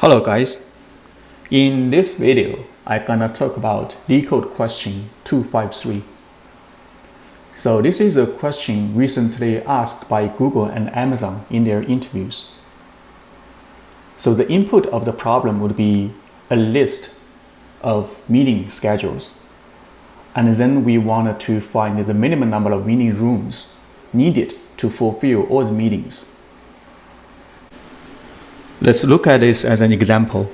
Hello guys, in this video I'm gonna talk about LeetCode question 253. So this is a question recently asked by Google and Amazon in their interviews. So the input of the problem would be a list of meeting schedules, and then we wanted to find the minimum number of meeting rooms needed to fulfill all the meetings. Let's look at this as an example.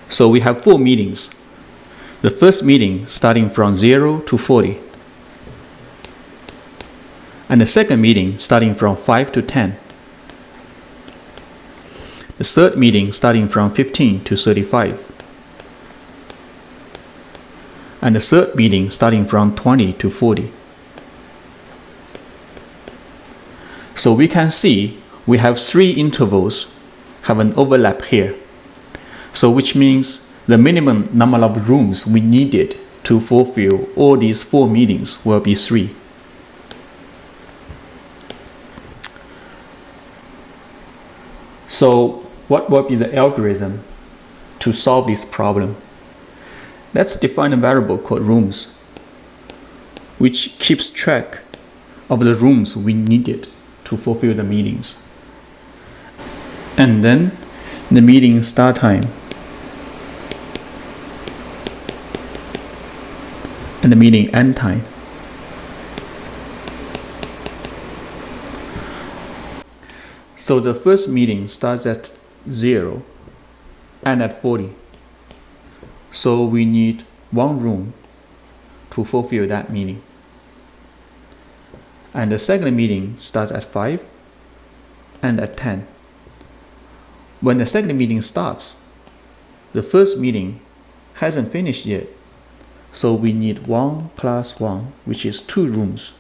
So we have 4 meetings. The first meeting starting from 0 to 40. And the second meeting starting from 5 to 10. The third meeting starting from 15 to 35. And the third meeting starting from 20 to 40. So we can see we have 3 intervals have an overlap here. So which means the minimum number of rooms we needed to fulfill all these 4 meetings will be 3. So what will be the algorithm to solve this problem? Let's define a variable called rooms, which keeps track of the rooms we needed to fulfill the meetings. And then the meeting start time and the meeting end time. So the first meeting starts at 0 and at 40. So we need 1 room to fulfill that meeting. And the second meeting starts at 5 and at 10. When the second meeting starts, the first meeting hasn't finished yet, so we need 1 plus 1, which is 2 rooms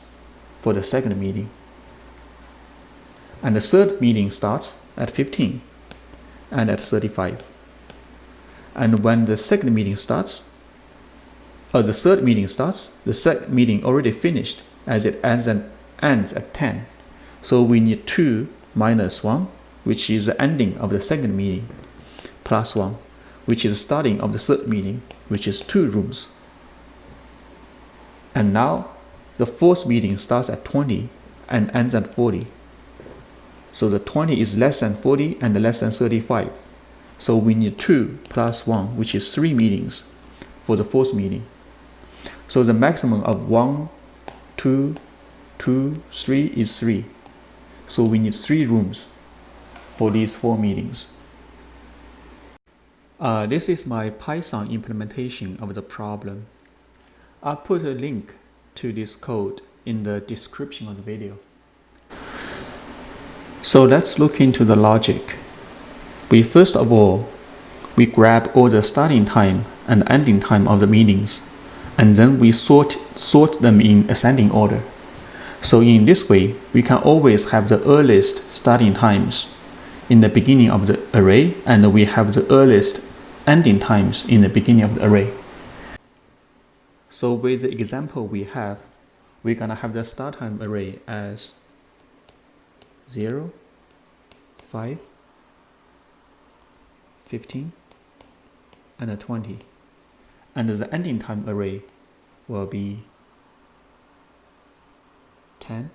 for the second meeting. And the third meeting starts at 15 and at 35. And when the second meeting starts, or the third meeting starts, the second meeting already finished as it ends at 10. So we need 2 minus 1, which is the ending of the second meeting, plus 1, which is the starting of the third meeting, which is 2 rooms. And now the fourth meeting starts at 20 and ends at 40. So the 20 is less than 40 and less than 35. So we need 2 plus 1, which is 3 meetings for the fourth meeting. So the maximum of 1, 2, 2, 3 is 3. So we need 3 rooms for these 4 meetings. This is my Python implementation of the problem. I'll put a link to this code in the description of the video. So let's look into the logic. First of all, we grab all the starting time and ending time of the meetings, and then we sort them in ascending order. So in this way, we can always have the earliest starting times in the beginning of the array, and we have the earliest ending times in the beginning of the array. So with the example we have, we're gonna have the start time array as 0, 5, 15, and 20. And the ending time array will be 10,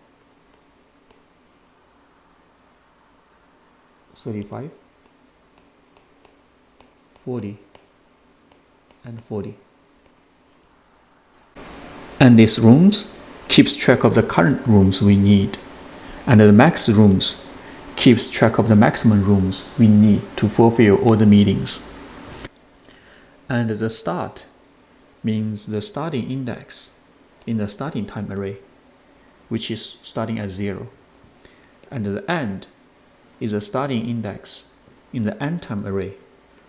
35, 40, and 40. And these rooms keeps track of the current rooms we need, and the max rooms keeps track of the maximum rooms we need to fulfill all the meetings. And the start means the starting index in the starting time array, which is starting at 0. And the end is a starting index in the end time array,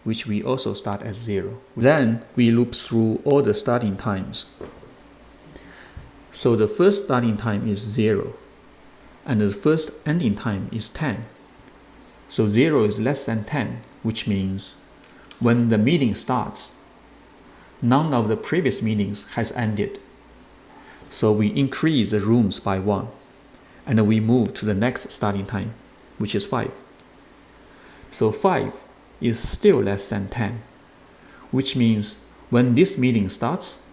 which we also start at 0. Then we loop through all the starting times. So the first starting time is 0, and the first ending time is 10. So 0 is less than 10, which means when the meeting starts, none of the previous meetings has ended. So we increase the rooms by 1, and we move to the next starting time, which is 5. So 5 is still less than 10, which means when this meeting starts,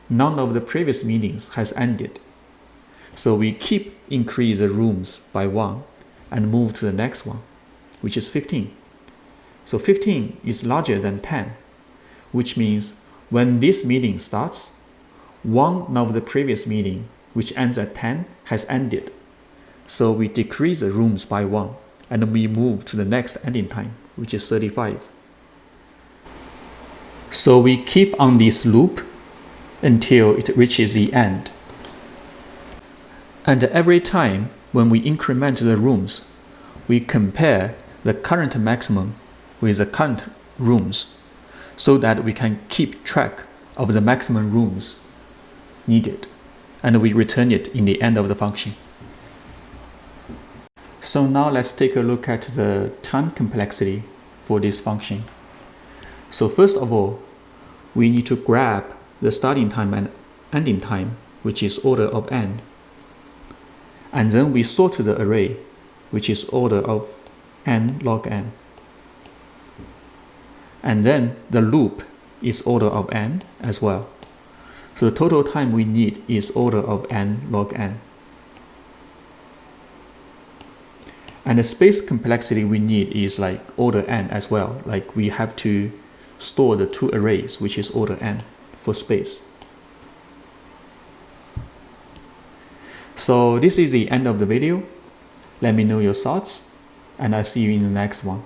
none of the previous meetings has ended. So we keep increase the rooms by 1 and move to the next one, which is 15. So 15 is larger than 10, which means when this meeting starts, one of the previous meeting, which ends at 10, has ended. So we decrease the rooms by 1 and we move to the next ending time, which is 35. So we keep on this loop until it reaches the end. And every time when we increment the rooms, we compare the current maximum with the current rooms so that we can keep track of the maximum rooms needed, and we return it in the end of the function. So now let's take a look at the time complexity for this function. So first of all, we need to grab the starting time and ending time, which is order of n. And then we sort the array, which is order of n log n. And then the loop is order of n as well. So the total time we need is order of n log n. And the space complexity we need is like order n as well. Like we have to store the two arrays, which is order n for space. So this is the end of the video. Let me know your thoughts, and I'll see you in the next one.